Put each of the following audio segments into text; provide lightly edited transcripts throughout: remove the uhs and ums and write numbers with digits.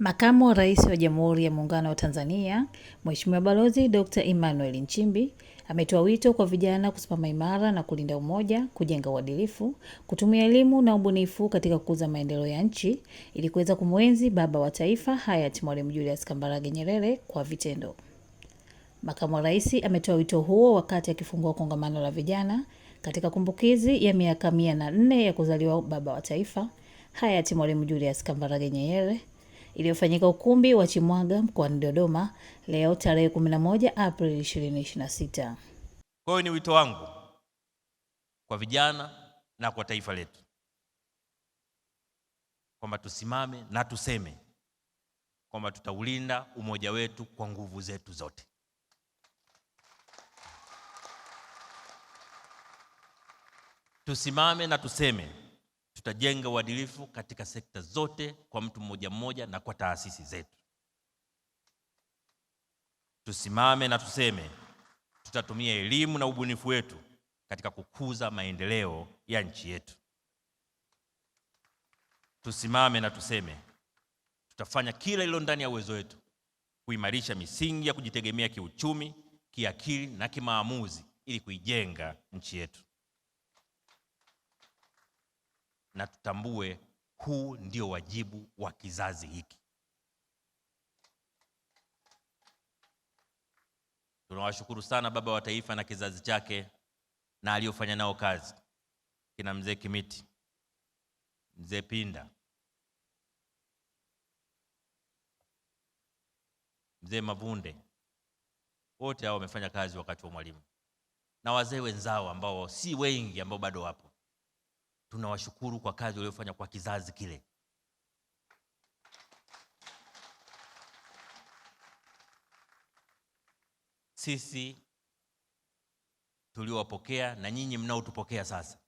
Makamu wa Rais wa Jamhuri ya Muungano wa Tanzania, Mheshimiwa Balozi Dr. Emmanuel Nchimbi, ametoa wito kwa vijana kusimama imara na kulinda umoja, kujenga uadilifu, kutumia elimu na ubunifu katika kukuza maendeleo ya nchi ili kuweza kumwenzi baba wa taifa hayati Mwalimu Julius Kambarage Nyerere kwa vitendo. Makamu wa Rais ametoa wito huo wakati akifungua kongamano la vijana katika kumbukizi ya miaka 104 ya kuzaliwa baba wa taifa hayati Mwalimu Julius Kambarage Nyerere iliyofanyika ukumbi wa Chimwaga mkoani Dodoma leo tarehe 11 Aprili 2026. Kwa hiyo ni wito wangu kwa vijana na kwa taifa letu kwamba tusimame na tuseme kwamba tutaulinda umoja wetu kwa nguvu zetu zote. Tusimame na tuseme tutajenga uadilifu katika sekta zote kwa mtu mmoja mmoja na kwa taasisi zetu. Tusimame na tuseme tutatumia elimu na ubunifu wetu katika kukuza maendeleo ya nchi yetu. Tusimame na tuseme tutafanya kila ilo ndani ya uwezo wetu kuimarisha misingi ya kujitegemea kiuchumi, kiakili na kimaamuzi ili kuijenga nchi yetu. Na tutambue huu ndio wajibu wa kizazi hiki. Tunawashukuru sana baba wa taifa na kizazi chake na aliyofanya nao kazi, kina mzee Kimiti, mzee Pinda, mzee Mavunde, wote hao wamefanya kazi wakati wa Mwalimu, na wazee wenzao ambao si wengi ambao bado wapo. Tunawashukuru kwa kazi waliyofanya kwa kizazi kile. Sisi tuliowapokea na nyinyi mnaotupokea sasa,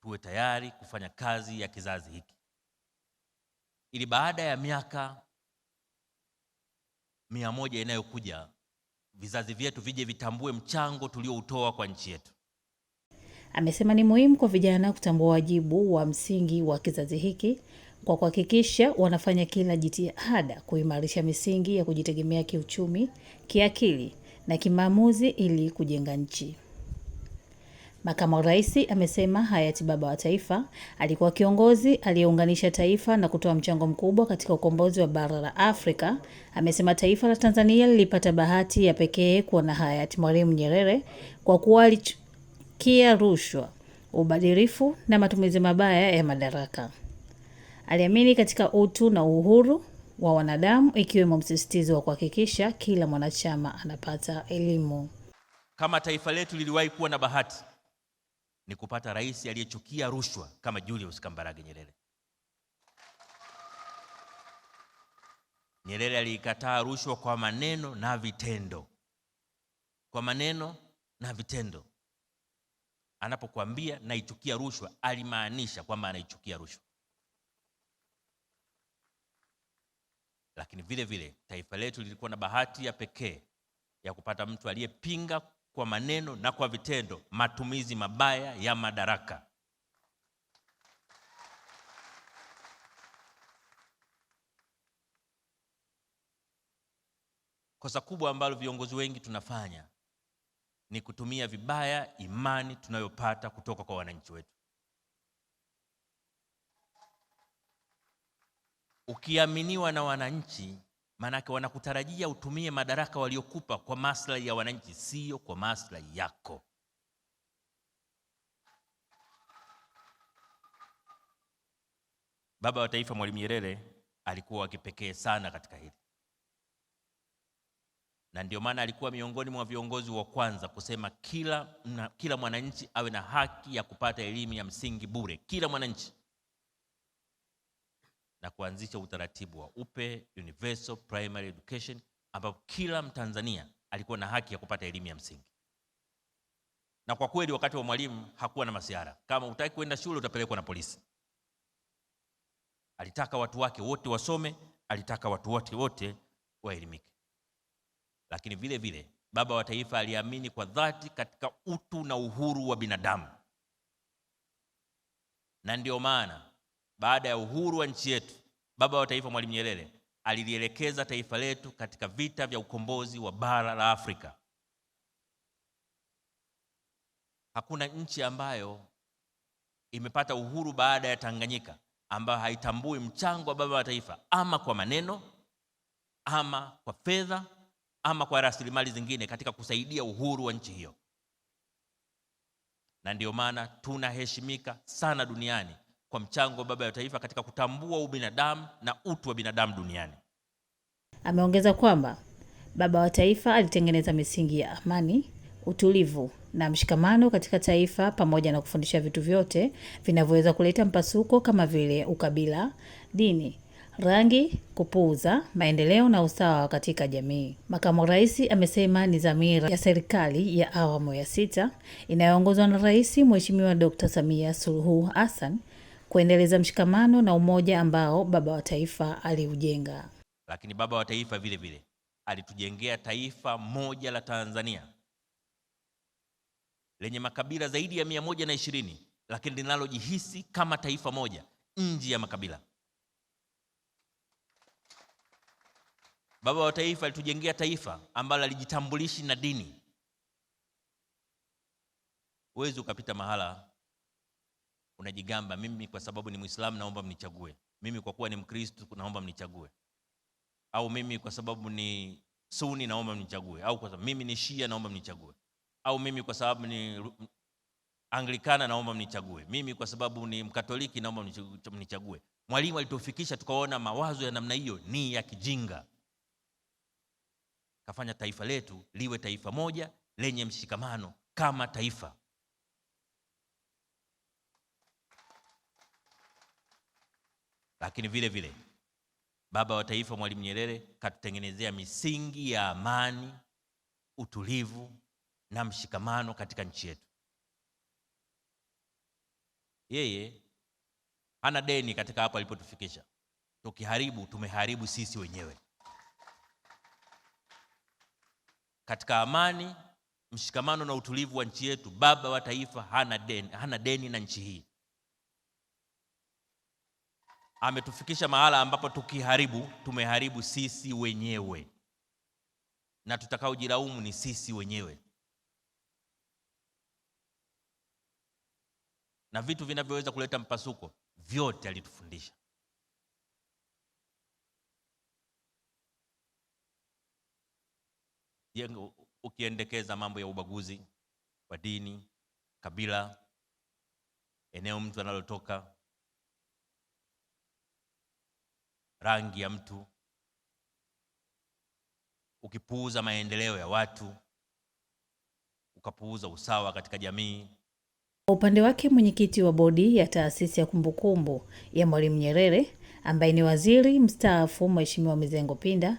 tuwe tayari kufanya kazi ya kizazi hiki ili baada ya miaka 100 inayokuja vizazi vyetu vije vitambue mchango tulioutoa kwa nchi yetu. Amesema ni muhimu kwa vijana kutambua wajibu wa msingi wa kizazi hiki kwa kuhakikisha wanafanya kila jitihada kuimarisha misingi ya kujitegemea kiuchumi, kiakili na kimaamuzi ili kujenga nchi. Makamu wa Rais amesema hayati baba wa taifa alikuwa kiongozi aliyeunganisha taifa na kutoa mchango mkubwa katika ukombozi wa bara la Afrika. Amesema taifa la Tanzania lilipata bahati ya pekee kuwa na hayati Mwalimu Nyerere kwa kuwa kia rushwa, ubadhirifu na matumizi mabaya ya madaraka. Aliamini katika utu na uhuru wa wanadamu, ikiwemo msisitizo wa kuhakikisha kila mwanachama anapata elimu. Kama taifa letu liliwahi kuwa na bahati ni kupata rais aliyechukia rushwa kama Julius Kambarage Nyerere. Nyerere alikataa rushwa kwa maneno na vitendo. Kwa maneno na vitendo. Anapokuambia naichukia rushwa, alimaanisha kwamba anaichukia rushwa. Lakini vile vile taifa letu lilikuwa na bahati ya pekee ya kupata mtu aliyepinga kwa maneno na kwa vitendo matumizi mabaya ya madaraka. Kosa kubwa ambalo viongozi wengi tunafanya ni kutumia vibaya imani tunayopata kutoka kwa wananchi wetu. Ukiaminiwa na wananchi, manake wanakutarajia utumie madaraka waliokupa kwa maslahi ya wananchi, sio kwa maslahi yako. Baba wa taifa Mwalimu Nyerere alikuwa wa kipekee sana katika hili. Na ndio maana alikuwa miongoni mwa viongozi wa kwanza kusema kila mwananchi awe na haki ya kupata elimu ya msingi bure, kila mwananchi, na kuanzisha utaratibu wa UPE, Universal Primary Education, ambapo kila Mtanzania alikuwa na haki ya kupata elimu ya msingi. Na kwa kweli wakati wa Mwalimu hakuwa na masiara. Kama hutaki kwenda shule utapelekwa na polisi. Alitaka watu wake wote wasome, alitaka watu wote waelimike. Lakini vile vile baba wa taifa aliamini kwa dhati katika utu na uhuru wa binadamu. Na ndio maana baada ya uhuru wa nchi yetu, baba wa taifa Mwalimu Nyerere alilielekeza taifa letu katika vita vya ukombozi wa bara la Afrika. Hakuna nchi ambayo imepata uhuru baada ya Tanganyika ambayo haitambui mchango wa baba wa taifa, ama kwa maneno, ama kwa fedha, ama kwa rasilimali zingine katika kusaidia uhuru wa nchi hiyo. Na ndio maana tunaheshimika sana duniani kwa mchango wa baba wa taifa katika kutambua ubinadamu na utu wa binadamu duniani. Ameongeza kwamba baba wa taifa alitengeneza misingi ya amani, utulivu na mshikamano katika taifa, pamoja na kufundisha vitu vyote vinavyoweza kuleta mpasuko kama vile ukabila, dini, rangi, kupuuza maendeleo na usawa katika jamii. Makamu wa Rais amesema ni dhamira ya serikali ya awamu ya 6 inayoongozwa na Rais Mheshimiwa Dr. Samia Suluhu Hassan kuendeleza mshikamano na umoja ambao baba wa taifa aliujenga. Lakini baba wa taifa vile vile alitujengea taifa moja la Tanzania lenye makabila zaidi ya 120, lakini linalojihisi kama taifa moja nje ya makabila. Baba wa taifa alitujengea taifa ambalo alijitambulishi na dini. Huwezi ukapita mahala unajigamba, mimi kwa sababu ni Muislamu naomba mnichague, mimi kwa kuwa ni Mkristo naomba mnichague, au mimi kwa sababu ni Sunni naomba mnichague, au kwa sababu mimi ni Shia naomba mnichague, au mimi kwa sababu ni Anglikana naomba mnichague, mimi kwa sababu ni Mkatoliki naomba mnichague. Mwalimu alitufikisha tukaona mawazo ya namna hiyo ni ya kijinga. Kafanya taifa letu liwe taifa moja lenye mshikamano kama taifa. Lakini vile vile baba wa taifa Mwalimu Nyerere katutengenezea misingi ya amani, utulivu na mshikamano katika nchi yetu. Yeye hana deni katika hapo alipotufikisha. Tukiharibu tumeharibu sisi wenyewe. Katika amani, mshikamano na utulivu wa nchi yetu, baba wa taifa hana deni na nchi hii. Ametufikisha mahala ambapo tukiharibu tumeharibu sisi wenyewe, na tutakaojilaumu ni sisi wenyewe. Na vitu vinavyoweza kuleta mpasuko vyote alitufundisha. Ukiendekeza mambo ya ubaguzi wa dini, kabila, eneo mtu analotoka, rangi ya mtu, ukipuuza maendeleo ya watu, ukapuuza usawa katika jamii. Kwa upande wake, mwenyekiti wa bodi ya taasisi ya kumbukumbu ya Mwalimu Nyerere ambaye ni waziri mstaafu Mheshimiwa Mizengo Pinda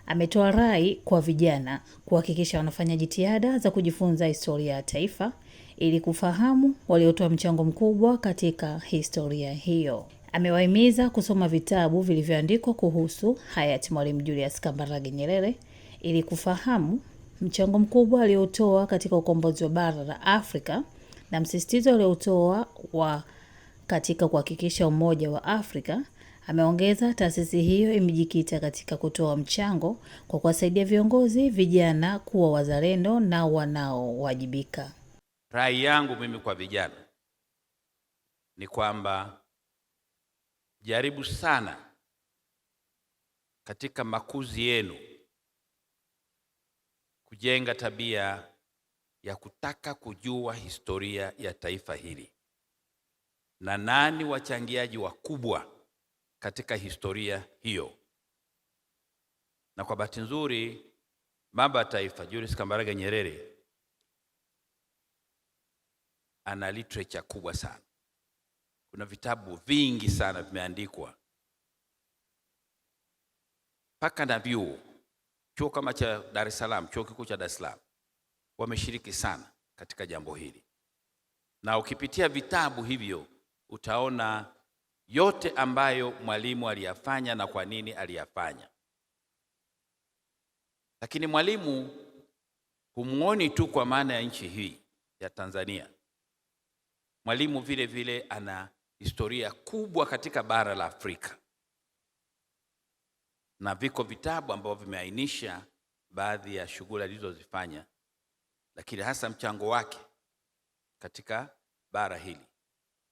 ametoa rai kwa vijana kuhakikisha wanafanya jitihada za kujifunza historia ya taifa ili kufahamu waliotoa mchango mkubwa katika historia hiyo. Amewahimiza kusoma vitabu vilivyoandikwa kuhusu hayati Mwalimu Julius Kambarage Nyerere ili kufahamu mchango mkubwa aliotoa katika ukombozi wa bara la Afrika na msisitizo aliotoa katika kuhakikisha umoja wa Afrika. Ameongeza taasisi hiyo imejikita katika kutoa mchango kwa kuwasaidia viongozi vijana kuwa wazalendo na wanaowajibika. Rai yangu mimi kwa vijana ni kwamba jaribu sana katika makuzi yenu kujenga tabia ya kutaka kujua historia ya taifa hili na nani wachangiaji wakubwa katika historia hiyo. Na kwa bahati nzuri baba wa taifa Julius Kambarage Nyerere ana literature kubwa sana. Kuna vitabu vingi sana vimeandikwa, paka na vyuo, chuo kama cha Dar es Salaam, chuo kikuu cha Dar es Salaam wameshiriki sana katika jambo hili. Na ukipitia vitabu hivyo utaona yote ambayo Mwalimu aliyafanya na kwa nini aliyafanya. Lakini Mwalimu humuoni tu kwa maana ya nchi hii ya Tanzania. Mwalimu vile vile ana historia kubwa katika bara la Afrika, na viko vitabu ambavyo vimeainisha baadhi ya shughuli alizozifanya, lakini hasa mchango wake katika bara hili,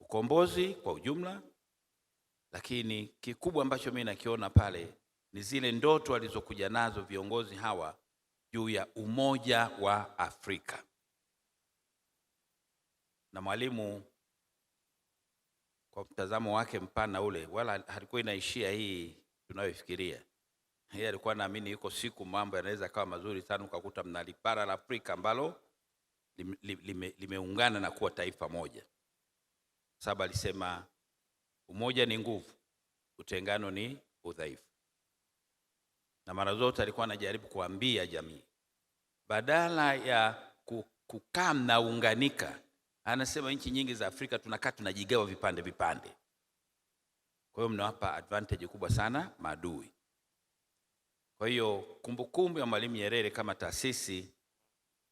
ukombozi kwa ujumla. Lakini kikubwa ambacho mimi nakiona pale ni zile ndoto alizokuja nazo viongozi hawa juu ya umoja wa Afrika. Na Mwalimu kwa mtazamo wake mpana ule, wala halikuwa inaishia hii tunayofikiria. Yeye alikuwa naamini yuko siku mambo yanaweza kawa mazuri sana, ukakuta mnalipara la Afrika ambalo limeungana na kuwa taifa moja. Sababu alisema umoja ni nguvu, utengano ni udhaifu. Na mara zote alikuwa anajaribu kuambia jamii, badala ya kukaa mnaunganika, anasema nchi nyingi za Afrika tunakaa tunajigawa vipande vipande. Kwa hiyo mnawapa advantage kubwa sana maadui. Kwa hiyo kumbukumbu ya Mwalimu Nyerere kama taasisi,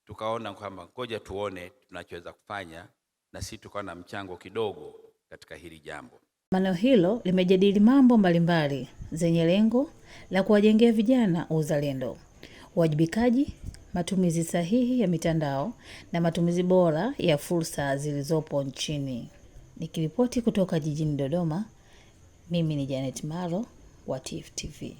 tukaona kwamba ngoja tuone tunachoweza kufanya, na sisi tukawa na mchango kidogo katika hili jambo. Kongamano hilo limejadili mambo mbalimbali zenye lengo la kuwajengea vijana uzalendo, uwajibikaji, matumizi sahihi ya mitandao na matumizi bora ya fursa zilizopo nchini. Nikiripoti kutoka jijini Dodoma, mimi ni Janet Maro wa TIFF TV.